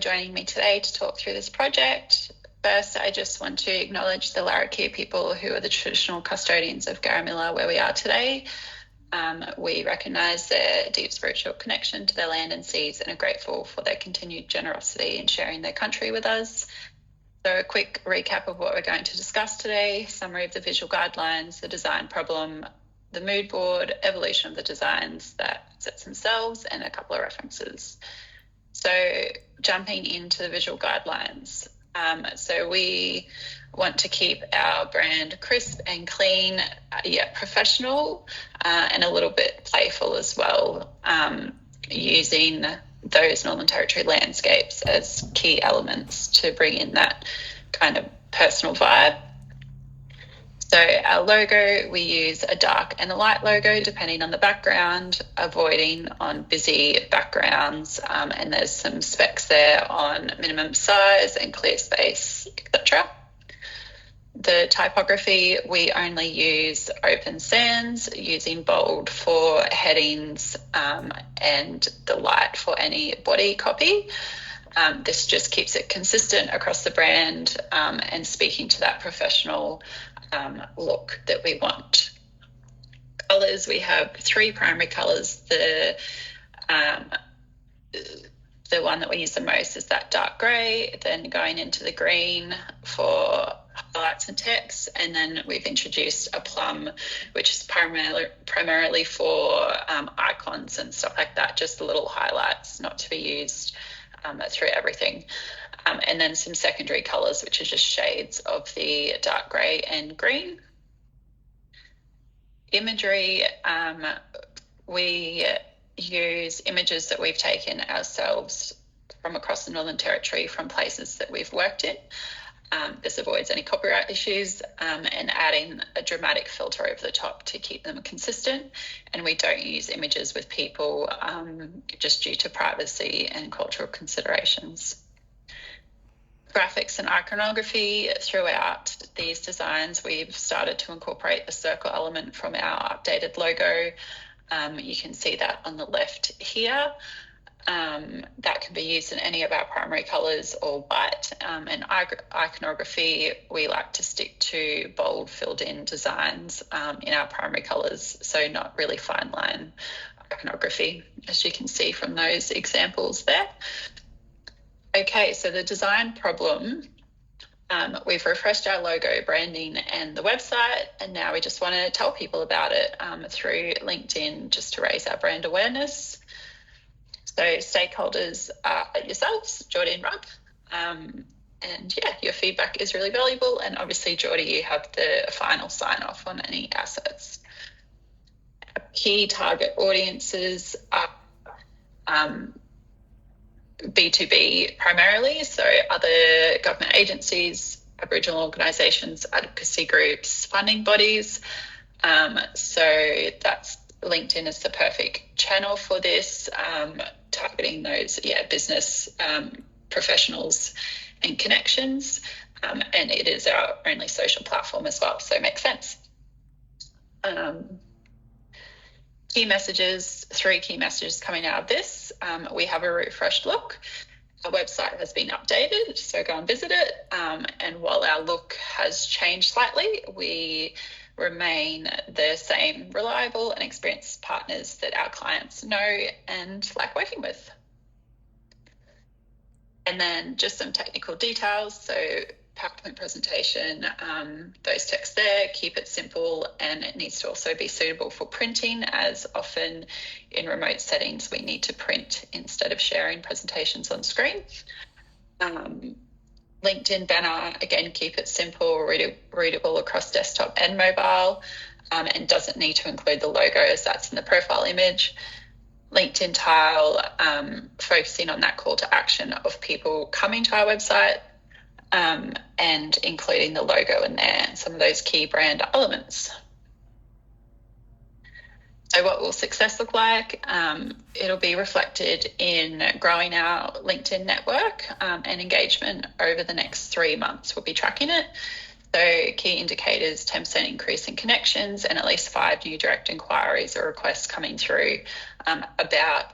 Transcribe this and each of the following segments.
joining me today to talk through this project. First, I just want to acknowledge the Larrakia people who are the traditional custodians of Garamilla where we are today. We recognise their deep spiritual connection to their land and seas and are grateful for their continued generosity in sharing their country with us. So a quick recap of what we're going to discuss today: summary of the visual guidelines, the design problem, the mood board, evolution of the designs, that sets themselves, and a couple of references. So jumping into the visual guidelines. So we want to keep our brand crisp and clean, yet professional, and a little bit playful as well, using those Northern Territory landscapes as key elements to bring in that kind of personal vibe. So our logo, we use a dark and a light logo depending on the background, avoiding on busy backgrounds, and there's some specs there on minimum size and clear space, etc. The typography, we only use open sans, using bold for headings and the light for any body copy. This just keeps it consistent across the brand and speaking to that professional look that we want. Colours, we have three primary colours. The one that we use the most is that dark grey, then going into the green for highlights and text, and then we've introduced a plum, which is primarily for icons and stuff like that, just the little highlights, not to be used through everything. And then some secondary colours, which are just shades of the dark grey and green. Imagery, we use images that we've taken ourselves from across the Northern Territory from places that we've worked in. This avoids any copyright issues, and adding a dramatic filter over the top to keep them consistent. And we don't use images with people just due to privacy and cultural considerations. Graphics and iconography, throughout these designs, we've started to incorporate the circle element from our updated logo. You can see that on the left here. That can be used in any of our primary colours or white. And iconography, we like to stick to bold filled in designs in our primary colours, so not really fine line iconography, as you can see from those examples there. Okay, so the design problem, we've refreshed our logo, branding and the website, and now we just want to tell people about it through LinkedIn, just to raise our brand awareness. So stakeholders are yourselves, Geordie and Rob, and yeah, your feedback is really valuable, and obviously Geordie, you have the final sign off on any assets. Key target audiences are B2B primarily, so other government agencies, Aboriginal organisations, advocacy groups, funding bodies. So that's LinkedIn is the perfect channel for this, targeting those business professionals and connections, and it is our only social platform as well, so it makes sense. Key messages, three key messages coming out of this. We have a refreshed look. Our website has been updated, so go and visit it. And while our look has changed slightly, we remain the same reliable and experienced partners that our clients know and like working with. And then just some technical details. So PowerPoint presentation, those texts there, keep it simple, and it needs to also be suitable for printing, as often in remote settings we need to print instead of sharing presentations on screen. LinkedIn banner, again, keep it simple, readable across desktop and mobile, and doesn't need to include the logo as that's in the profile image. LinkedIn tile, focusing on that call to action of people coming to our website, and including the logo in there and some of those key brand elements. So what will success look like? It'll be reflected in growing our LinkedIn network and engagement over the next 3 months. We'll be tracking it. So key indicators, 10% increase in connections and at least 5 new direct inquiries or requests coming through about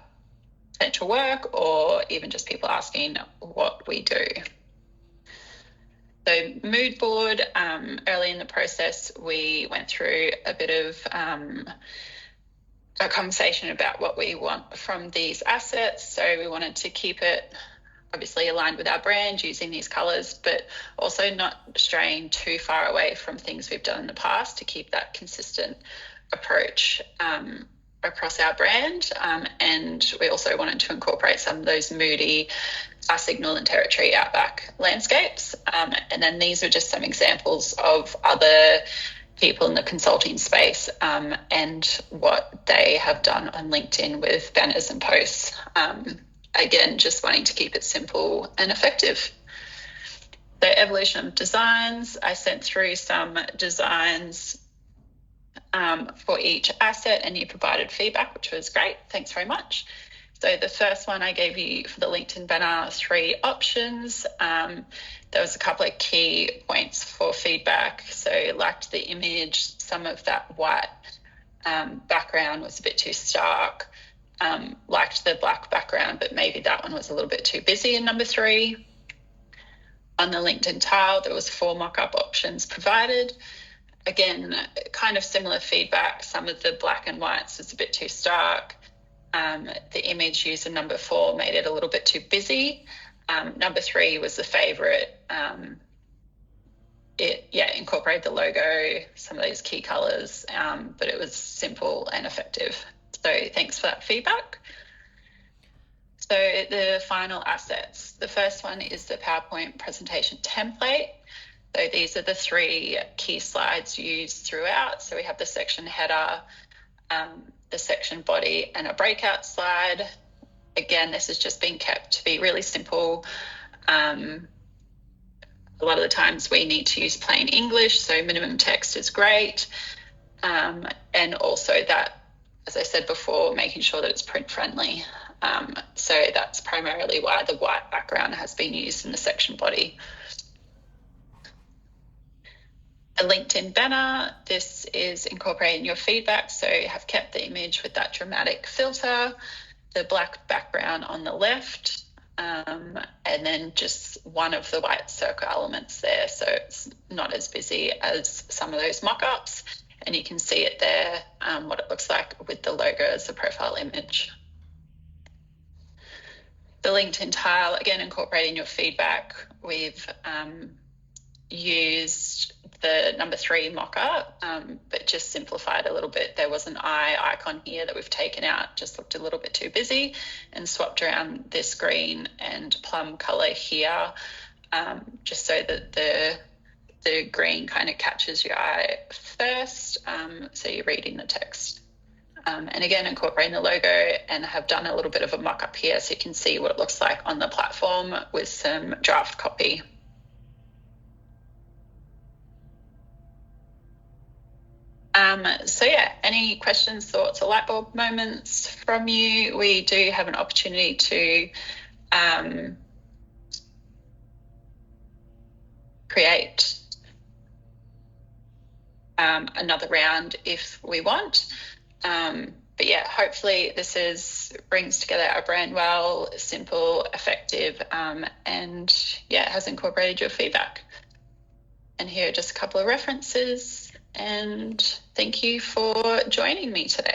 potential work, or even just people asking what we do. So mood board, early in the process, we went through a bit of a conversation about what we want from these assets. So we wanted to keep it obviously aligned with our brand using these colours, but also not straying too far away from things we've done in the past to keep that consistent approach across our brand. And we also wanted to incorporate some of those moody classic Northern Territory outback landscapes. And then these are just some examples of other people in the consulting space and what they have done on LinkedIn with banners and posts. Again, just wanting to keep it simple and effective. The evolution of designs, I sent through some designs for each asset, and you provided feedback, which was great. Thanks very much. So the first one I gave you for the LinkedIn banner, 3 options. There was a couple of key points for feedback. So liked the image, some of that white background was a bit too stark. Liked the black background, but maybe that one was a little bit too busy in number 3. On the LinkedIn tile, there was 4 mock-up options provided. Again, kind of similar feedback. Some of the black and whites was a bit too stark. The image used in number 4 made it a little bit too busy. Number 3 was the favourite. It incorporated the logo, some of those key colours, but it was simple and effective. So thanks for that feedback. So the final assets. The first one is the PowerPoint presentation template. So these are the 3 key slides used throughout. So we have the section header, the section body, and a breakout slide. Again, this has just been kept to be really simple. A lot of the times we need to use plain English, so minimum text is great. And also that, as I said before, making sure that it's print friendly. So that's primarily why the white background has been used in the section body. A LinkedIn banner, this is incorporating your feedback. So you have kept the image with that dramatic filter, the black background on the left, and then just one of the white circle elements there. So it's not as busy as some of those mock-ups. And you can see it there, what it looks like with the logo as the profile image. The LinkedIn tile, again, incorporating your feedback. We've used the number 3 mock-up, but just simplified a little bit. There was an eye icon here that we've taken out, just looked a little bit too busy, and swapped around this green and plum colour here, just so that the green kind of catches your eye first, so you're reading the text. And again, incorporating the logo, and have done a little bit of a mock-up here so you can see what it looks like on the platform with some draft copy. So yeah, any questions, thoughts, or light bulb moments from you? We do have an opportunity to create another round if we want. But yeah, hopefully this brings together our brand well, simple, effective, and yeah, has incorporated your feedback. And here are just a couple of references, and thank you for joining me today.